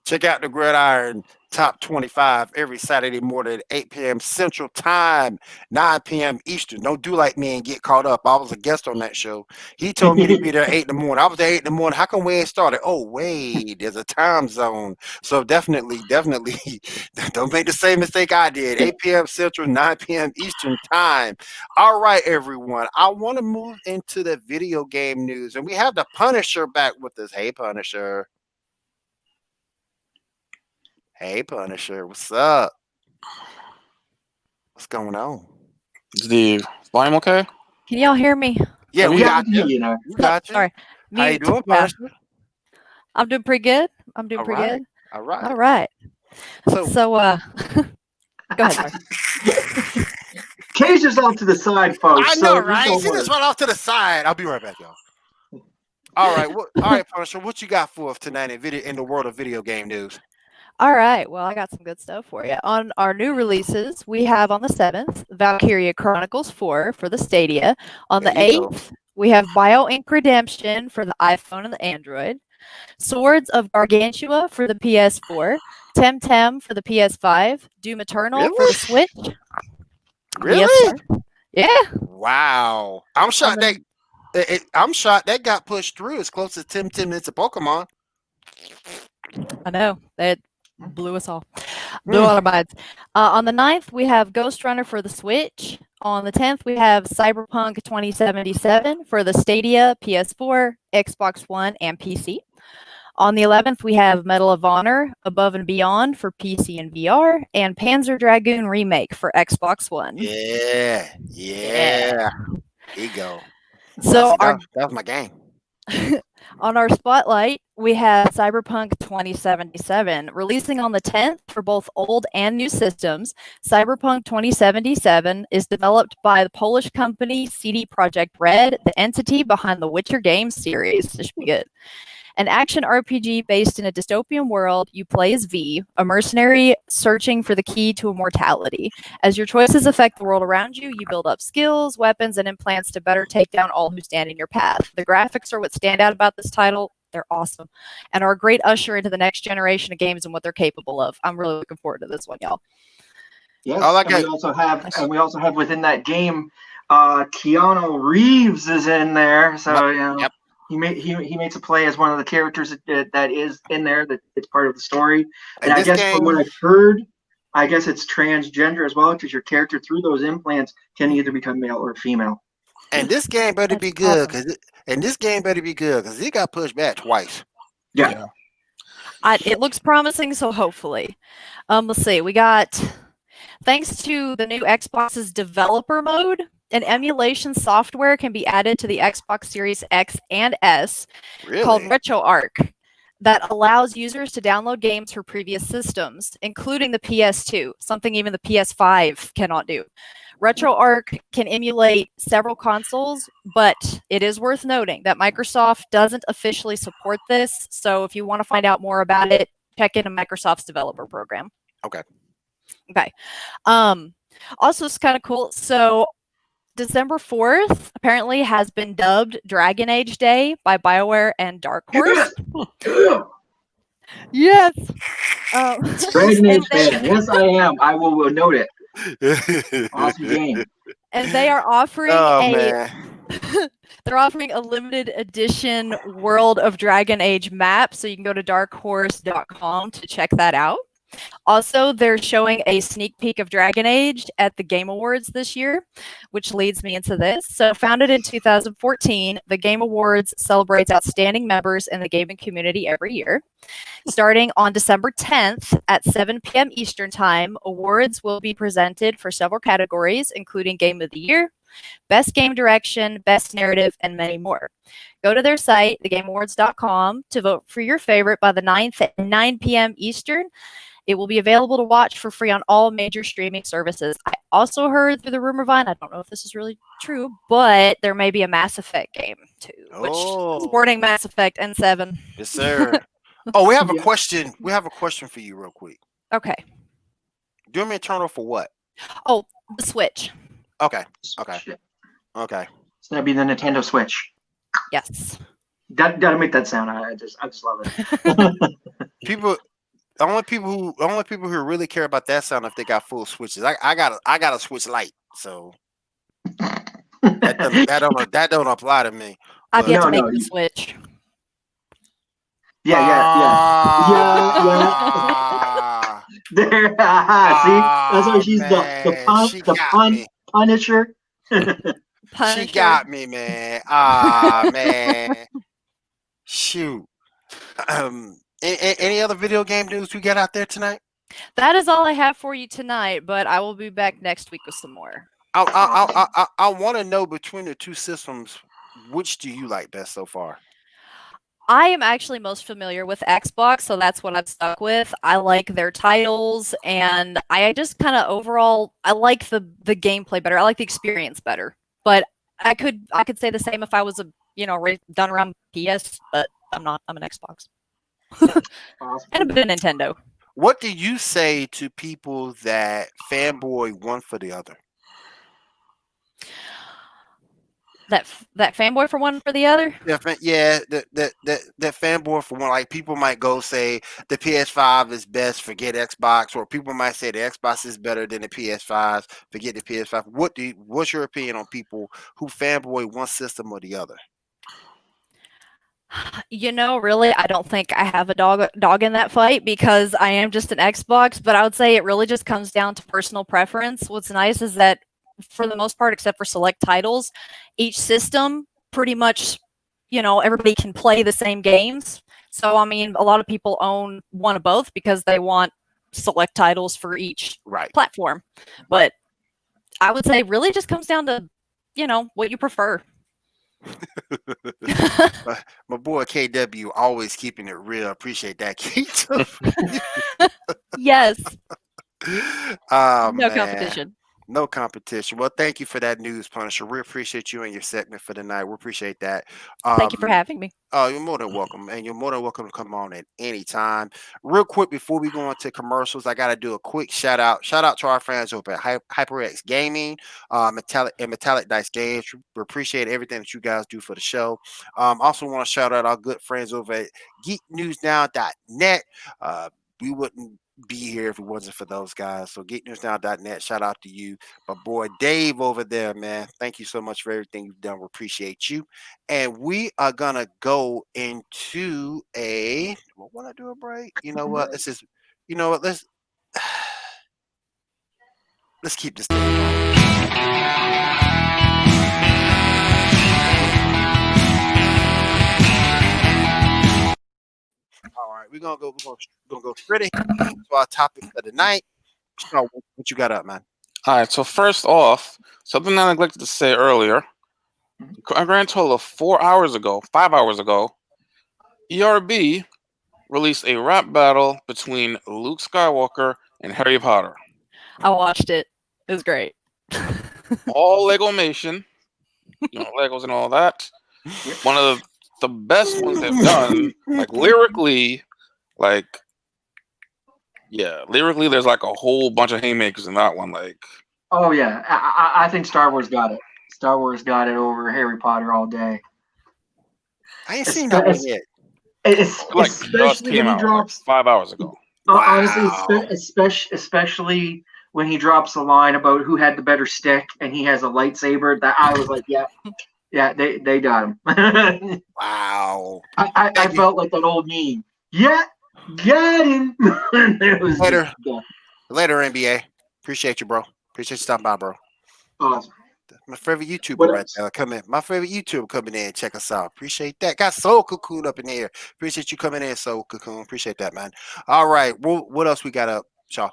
Check out the Gridiron Top 25 every Saturday morning at 8 p.m. Central Time, 9 p.m. Eastern. Don't do like me and get caught up. I was a guest on that show. He told me to be there at 8 in the morning. I was there at 8 in the morning. How come we ain't started? Oh, wait, there's a time zone. So definitely, don't make the same mistake I did. 8 p.m. Central, 9 p.m. Eastern Time. All right, everyone. I want to move into the video game news. And we have the Punisher back with us. Hey, Punisher. Hey, Punisher, what's up? What's going on? Is the volume okay? Can y'all hear me? Yeah, we got you. We got you. Sorry. How you doing, Punisher? I'm doing pretty good. Good. All right. All right. So go ahead. Cage is off to the side, folks. I know, right? See this one off to the side. I'll be right back, y'all. All right. All right, Punisher, what you got for us tonight in the world of video game news? All right. Well, I got some good stuff for you. On our new releases, we have on the 7th, Valkyria Chronicles 4 for the Stadia. On the 8th, we have BioInk Redemption for the iPhone and the Android. Swords of Gargantua for the PS4. Temtem for the PS5. Doom Eternal for the Switch. Really? Yes, sir. Yeah. Wow. I'm shocked that got pushed through as close as Temtem is to Pokemon. I know. That blew us all. Blew all our minds. On the 9th, we have Ghost Runner for the Switch. On the 10th, we have Cyberpunk 2077 for the Stadia, PS4, Xbox One, and PC. On the 11th, we have Medal of Honor Above and Beyond for PC and VR, and Panzer Dragoon Remake for Xbox One. Yeah. Here you go. So that was my game. On our spotlight, we have Cyberpunk 2077 releasing on the 10th for both old and new systems. Cyberpunk 2077 is developed by the Polish company CD Projekt Red, the entity behind the Witcher games series. This should be good. An action RPG based in a dystopian world, you play as V, a mercenary searching for the key to immortality. As your choices affect the world around you, you build up skills, weapons, and implants to better take down all who stand in your path. The graphics are what stand out about this title. They're awesome and are a great usher into the next generation of games and what they're capable of. I'm really looking forward to this one, y'all. Yes, we also have within that game, Keanu Reeves is in there. So Yep. He makes a play as one of the characters that is in there. That it's part of the story. And I guess from what I've heard, I guess it's transgender as well, because your character through those implants can either become male or female. And this game better be good because it got pushed back twice. Yeah. It looks promising, so hopefully. Let's see. We got, thanks to the new Xbox's developer mode, an emulation software can be added to the Xbox Series X and S called RetroArch that allows users to download games for previous systems, including the PS2, something even the PS5 cannot do. RetroArch can emulate several consoles, but it is worth noting that Microsoft doesn't officially support this. So if you want to find out more about it, check into Microsoft's developer program. Okay. Also, it's kind of cool. So December 4th apparently has been dubbed Dragon Age Day by BioWare and Dark Horse. Yes. Dragon Age fan. Yes, I am. I will note it. Awesome game. And they are offering they're offering a limited edition World of Dragon Age map, so you can go to darkhorse.com to check that out. Also, they're showing a sneak peek of Dragon Age at the Game Awards this year, which leads me into this. So, founded in 2014, the Game Awards celebrates outstanding members in the gaming community every year. Starting on December 10th at 7 p.m. Eastern Time, awards will be presented for several categories, including Game of the Year, Best Game Direction, Best Narrative, and many more. Go to their site, thegameawards.com, to vote for your favorite by the 9th at 9 p.m. Eastern. It will be available to watch for free on all major streaming services. I also heard through the rumor vine, I don't know if this is really true, but there may be a Mass Effect game too, which is supporting Mass Effect and 7. Yes, sir. Oh, we have a question. We have a question for you real quick. Okay. Doom Eternal for what? Oh, the Switch. Okay. So That'd be the Nintendo Switch. Yes. Gotta make that sound. I just love it. The only people who really care about that sound if they got full switches. I got a Switch Lite, so that don't apply to me. I've yet to make the Switch. Yeah. There, see, that's why she's the Punisher. She got me, man. Man. Shoot. Any other video game news we got out there tonight? That is all I have for you tonight, but I will be back next week with some more. I want to know, between the two systems, which do you like best so far? I am actually most familiar with Xbox, so that's what I've stuck with. I like their titles, and I just kind of overall, I like the gameplay better. I like the experience better. But I could say the same if I was done around PS, but I'm not. I'm an Xbox. And a bit of Nintendo. What do you say to people that fanboy one for the other? That fanboy for one for the other? That fanboy for one. Like, people might go say the PS5 is best, forget Xbox, or people might say the Xbox is better than the PS5, forget the PS5. What's your opinion on people who fanboy one system or the other? Really, I don't think I have a dog in that fight, because I am just an Xbox, but I would say it really just comes down to personal preference. What's nice is that, for the most part, except for select titles, each system pretty much, everybody can play the same games. So, I mean, a lot of people own one of both because they want select titles for each platform. But I would say it really just comes down to, what you prefer. My boy KW always keeping it real. Appreciate that, Keith. Yes. No competition. No competition. Well, thank you for that news, Punisher. We appreciate you and your segment for the night. We appreciate that. Thank you for having me. Oh, you're more than welcome, and you're more than welcome to come on at any time. Real quick, before we go into commercials, I got to do a quick shout out. Shout out to our friends over at HyperX Gaming, Metallic Dice Games. We appreciate everything that you guys do for the show. Also want to shout out our good friends over at GeekNewsNow.net. We wouldn't be here if it wasn't for those guys. So geeknewsnow.net, shout out to you. My boy Dave over there, man. Thank you so much for everything you've done. We appreciate you. And we are gonna go into want to do a break? You know what? Let's keep this thing going. All right, we're gonna go straight ahead to our topic of the night. What you got up, man? All right, so first off, something I neglected to say earlier. A grand total of 5 hours ago, ERB released a rap battle between Luke Skywalker and Harry Potter. I watched it. It was great. all Legomation, Legos and all that. One of the best ones they've done, like lyrically, lyrically, there's like a whole bunch of haymakers in that one. Like, oh yeah, I think Star Wars got it. Star Wars got it over Harry Potter all day. I ain't seen that one yet. Especially when he drops 5 hours ago. Honestly, especially when he drops the line about who had the better stick and he has a lightsaber. That I was like, yeah, they got him. Wow. I felt like that old meme. Yeah, got him. Later, NBA. Appreciate you, bro. Appreciate you stopping by, bro. Awesome. My favorite YouTuber right there. My favorite YouTuber coming in and check us out. Appreciate that. Got Soul Cocoon up in here. Appreciate you coming in, Soul Cocoon. Appreciate that, man. All right. What else we got up, Shaw?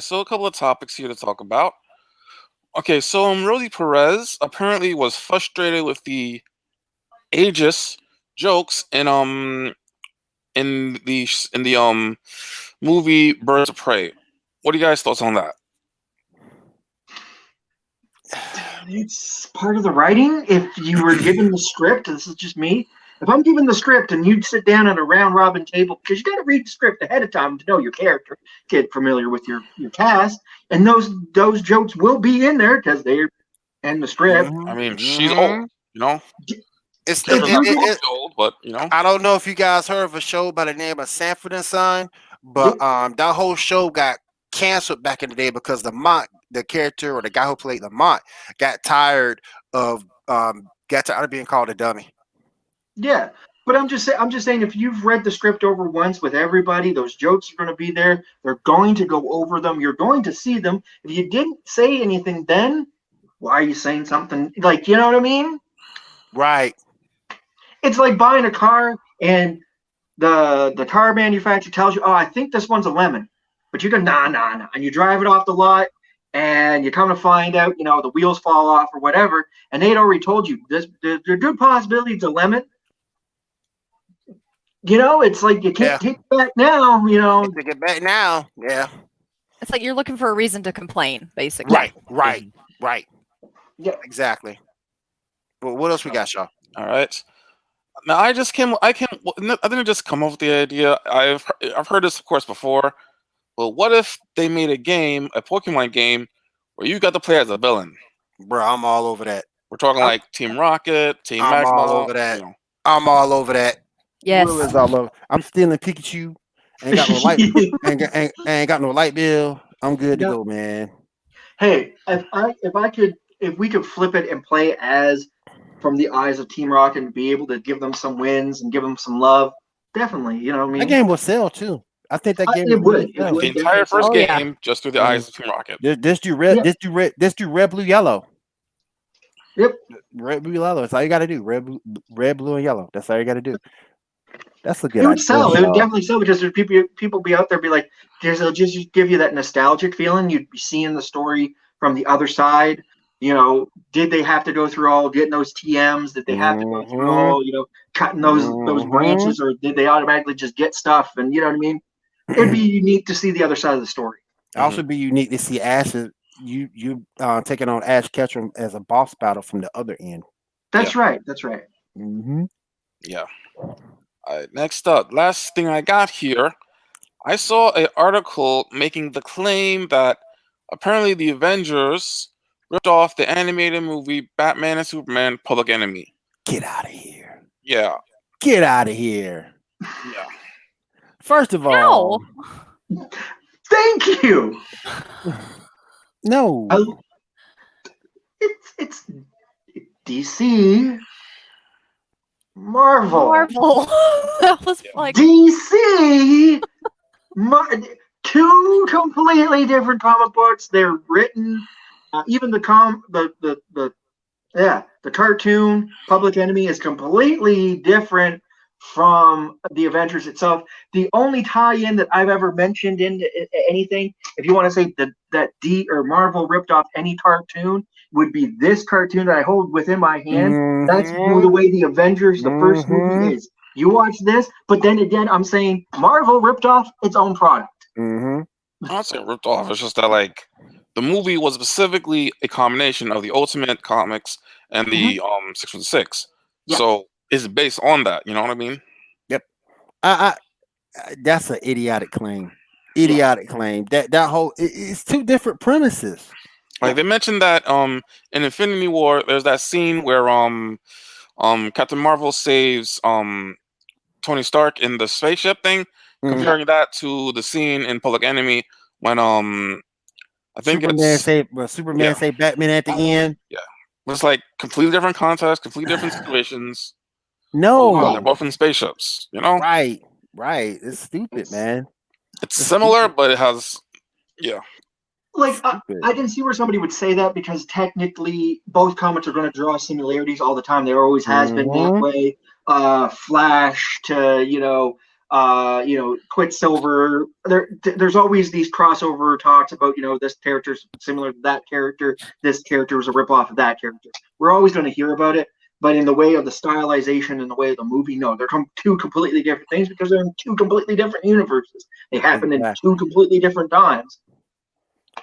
So a couple of topics here to talk about. Okay, so Rosie Perez apparently was frustrated with the ageist jokes in the movie Birds of Prey. What are you guys' thoughts on that? It's part of the writing. If you were given the script, this is just me. If I'm given the script and you'd sit down at a round robin table, because you got to read the script ahead of time to know your character, get familiar with your cast, and those jokes will be in there because they're in the script. I mean, she's old, It's old, but I don't know if you guys heard of a show by the name of Sanford and Son, but that whole show got canceled back in the day because the character or the guy who played Lamont got tired of being called a dummy. Yeah, but I'm just saying if you've read the script over once with everybody, those jokes are going to be there. They're going to go over them. You're going to see them. If you didn't say anything then, why are you saying something? Like, you know what I mean? Right. It's like buying a car and the car manufacturer tells you, oh, I think this one's a lemon. But you go, nah. And you drive it off the lot and you come to find out, the wheels fall off or whatever. And they'd already told you, there's a good possibility it's a lemon. It's like you can't take it back now, Take it back now. Yeah. It's like you're looking for a reason to complain, basically. Right. Yeah. Exactly. But what else we got, Shaw? All right. Now I didn't just come up with the idea. I've heard this, of course, before. But what if they made a Pokemon game, where you got to play as a villain? Bro, I'm all over that. We're talking like Team Rocket, Team Magma. I'm all over that. I'm all over that. Yes. I'm stealing Pikachu. Ain't got no light. ain't got no light bill. I'm good to go, man. Hey, if we could flip it and play as from the eyes of Team Rocket and be able to give them some wins and give them some love, definitely. You know what I mean? That game will sell too. I think that game would. The entire first game just through the eyes of Team Rocket. This do red. This do red, blue, yellow. Yep. Red, blue, yellow. That's all you got to do. Red, blue, and yellow. That's all you got to do. That's a good. It would sell. It would definitely sell because there's people be out there be like, they'll just give you that nostalgic feeling. You'd be seeing the story from the other side. Did they have to go through getting those TMs? Did they have to go through all, cutting those branches, or did they automatically just get stuff? And you know what I mean? It'd be unique to see the other side of the story. Also, be unique to see Ash. You taking on Ash Ketchum as a boss battle from the other end. That's right. That's right. Mm-hmm. Yeah. All right. Next up, last thing I got here. I saw an article making the claim that apparently the Avengers ripped off the animated movie Batman and Superman: Public Enemy. Get out of here. Yeah. Get out of here. Yeah. First of all, thank you. No. It's DC, Marvel. That was like DC. Two completely different comic books. They're written. Even the cartoon Public Enemy is completely different from the Avengers itself. The only tie-in that I've ever mentioned into anything, if you want to say that D or Marvel ripped off any cartoon, would be this cartoon that I hold within my hand. Mm-hmm. That's the way the Avengers, the first movie is. You watch this, but then again, I'm saying Marvel ripped off its own product. Mm-hmm. I'm not saying ripped off. It's just that the movie was specifically a combination of the Ultimate Comics and the 616. Yeah. So it's based on that. You know what I mean? Yep. I that's an idiotic claim. Idiotic claim. That whole it's two different premises. Like they mentioned that in Infinity War, there's that scene where Captain Marvel saves Tony Stark in the spaceship thing, comparing that to the scene in Public Enemy when I think Superman saved Batman at the end. Yeah. It's like completely different context, completely different situations. No. They're both in spaceships, you know? Right. It's stupid, man. It's similar, but it has Like I can see where somebody would say that because technically both comics are going to draw similarities all the time. There always has been that way. Flash to Quicksilver. There's always these crossover talks about this character's similar to that character. This character was a ripoff of that character. We're always going to hear about it, but in the way of the stylization and the way of the movie, no, they're two completely different things because they're in two completely different universes. They happen in two completely different times.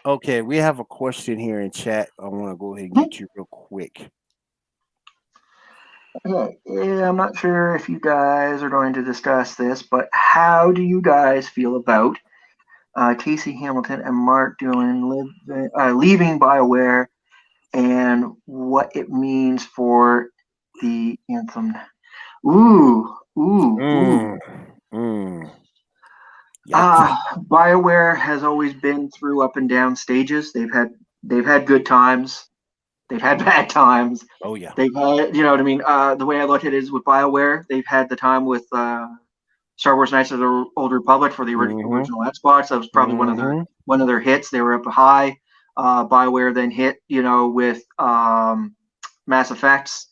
Okay, we have a question here in chat. I want to go ahead and get you real quick. Yeah, I'm not sure if you guys are going to discuss this, but how do you guys feel about Casey Hamilton and Mark Dillon leaving BioWare and what it means for the Anthem? BioWare has always been through up and down stages. They've had good times. They've had bad times. Oh yeah. They've had, you know what I mean? The way I look at it is with BioWare, they've had the time with Star Wars Knights of the Old Republic for the original Xbox. That was probably one of their hits. They were up high. BioWare then hit, with Mass Effects.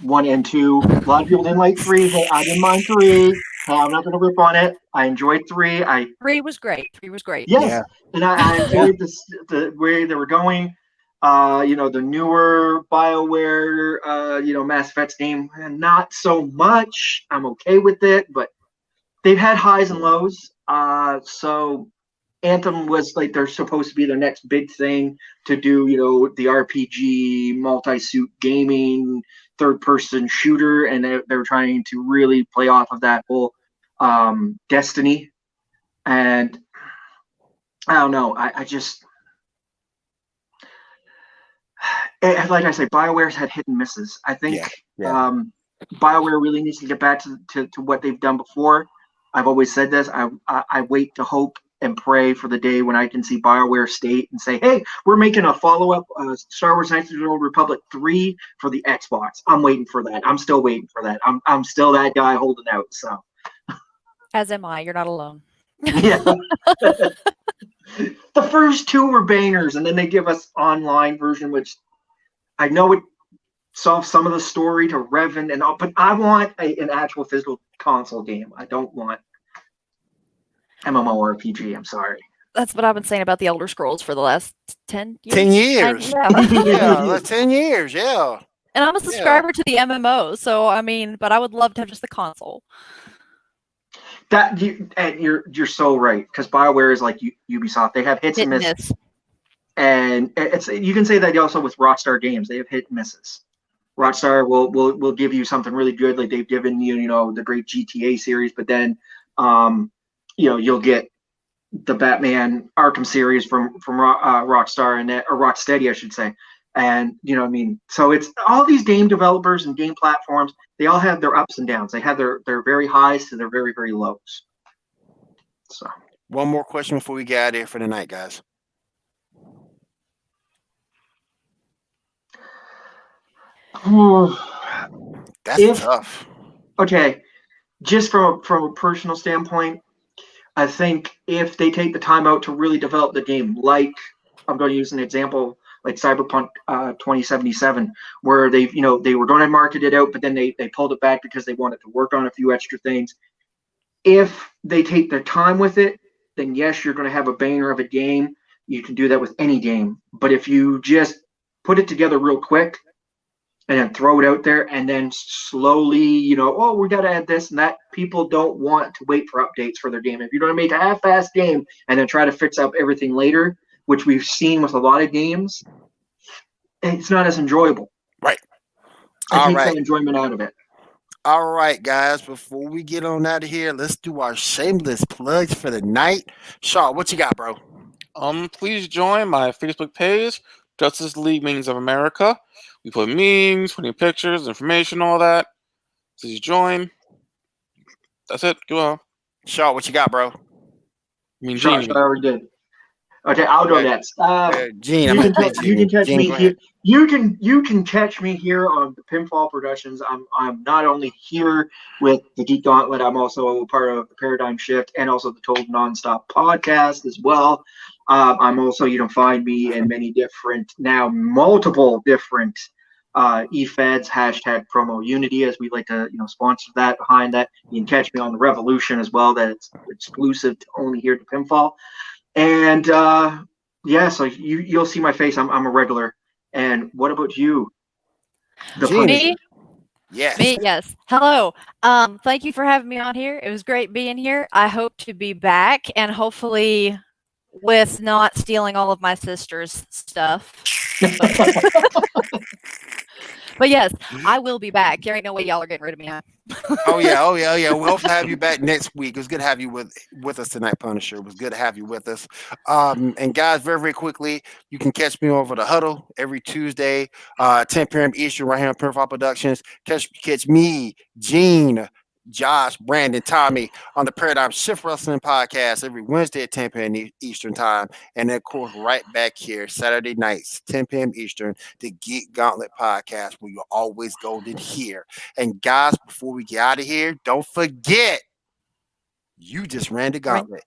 1 and 2. A lot of people didn't like 3. Hey, I didn't mind 3. I'm not going to rip on it. I enjoyed 3. 3 was great. 3 was great. Yes, yeah. And I enjoyed the way they were going. The newer BioWare, Mass Effects game, not so much. I'm okay with it, but they've had highs and lows. So Anthem was like they're supposed to be their next big thing to do, the RPG, multi-suit gaming, third-person shooter, and they're trying to really play off of that whole Destiny. And I don't know. I just like I say, BioWare's had hit and misses. I think BioWare really needs to get back to what they've done before. I've always said this. I wait to hope and pray for the day when I can see BioWare state and say, hey, we're making a follow-up Star Wars Knights of the Old Republic 3 for the Xbox. I'm waiting for that. I'm still waiting for that. I'm still that guy holding out. So, as am I. You're not alone. Yeah. The first 2 were bangers, and then they give us online version, which I know it solves some of the story to Revan and all, but I want an actual physical console game. I don't want MMORPG. I'm sorry. That's what I've been saying about the Elder Scrolls for the last 10 years. 10 years. Yeah, 10 years. Yeah. And I'm a subscriber to the MMO, so I mean, but I would love to have just the console. You're so right, because BioWare is like Ubisoft. They have hits and misses, and you can say that also with Rockstar games. They have hit and misses. Rockstar will give you something really good, like they've given you, the great GTA series, but then you'll get the Batman Arkham series from Rockstar or Rocksteady, I should say. And so it's all these game developers and game platforms, they all have their ups and downs. They have their very highs to their very, very lows. So one more question before we get out of here for the night, guys. That's tough. Okay. Just from a personal standpoint, I think if they take the time out to really develop the game, like I'm going to use an example like Cyberpunk 2077, where they were going to market it out, but then they pulled it back because they wanted to work on a few extra things. If they take their time with it, then yes, you're going to have a banger of a game. You can do that with any game. But if you just put it together real quick and then throw it out there and then slowly, we got to add this and that, people don't want to wait for updates for their game. If you're going to make a half-assed game and then try to fix up everything later, which we've seen with a lot of games, it's not as enjoyable. Right. It takes that enjoyment out of it. All right, guys. Before we get on out of here, let's do our shameless plugs for the night. Shaw, what you got, bro? Please join my Facebook page, Justice League Memes of America. We put memes, putting pictures, information, all that. Please join. That's it. Go on. Shaw, what you got, bro? Shaw, I already did. Okay, I'll go next. Gene, you can catch me here. You can catch me here on the Pinfall Productions. I'm not only here with the Geek Gauntlet, I'm also part of the Paradigm Shift and also the Total Nonstop podcast as well. I'm also, you can find me in many different, now multiple different eFeds, hashtag promo Unity, as we like to, sponsor that behind that. You can catch me on the Revolution as well. That it's exclusive to only here to Pinfall. And so you'll see my face. I'm a regular. And what about you? Me? Yes. Me? Yes. Hello. Thank you for having me on here. It was great being here. I hope to be back, and hopefully with not stealing all of my sister's stuff. But yes, I will be back. There ain't no way y'all are getting rid of me, huh? Oh yeah. We'll hope to have you back next week. It was good to have you with us tonight, Punisher. It was good to have you with us. And guys, very, very quickly, you can catch me over the Huddle every Tuesday, 10 p.m. Eastern, right here on Pinfall Productions. Catch me, Gene, Josh, Brandon, Tommy on the Paradigm Shift Wrestling Podcast every Wednesday at 10 p.m. Eastern Time. And then, of course, right back here, Saturday nights, 10 p.m. Eastern, the Geek Gauntlet Podcast, where you're always golden here. And guys, before we get out of here, don't forget, you just ran the gauntlet.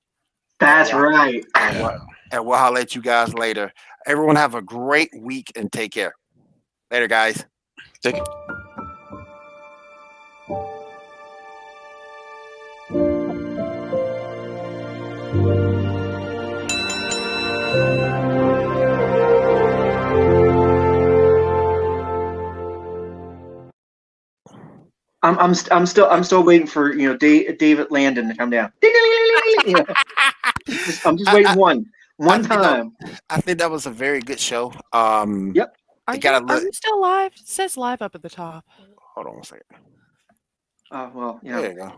That's right. And we'll holler at you guys later. Everyone have a great week and take care. Later, guys. Take it. I'm still waiting for David Landon to come down. I'm just waiting one time. I think that was a very good show. Yep. Are you still live? It says live up at the top. Hold on a second. Well, there you go.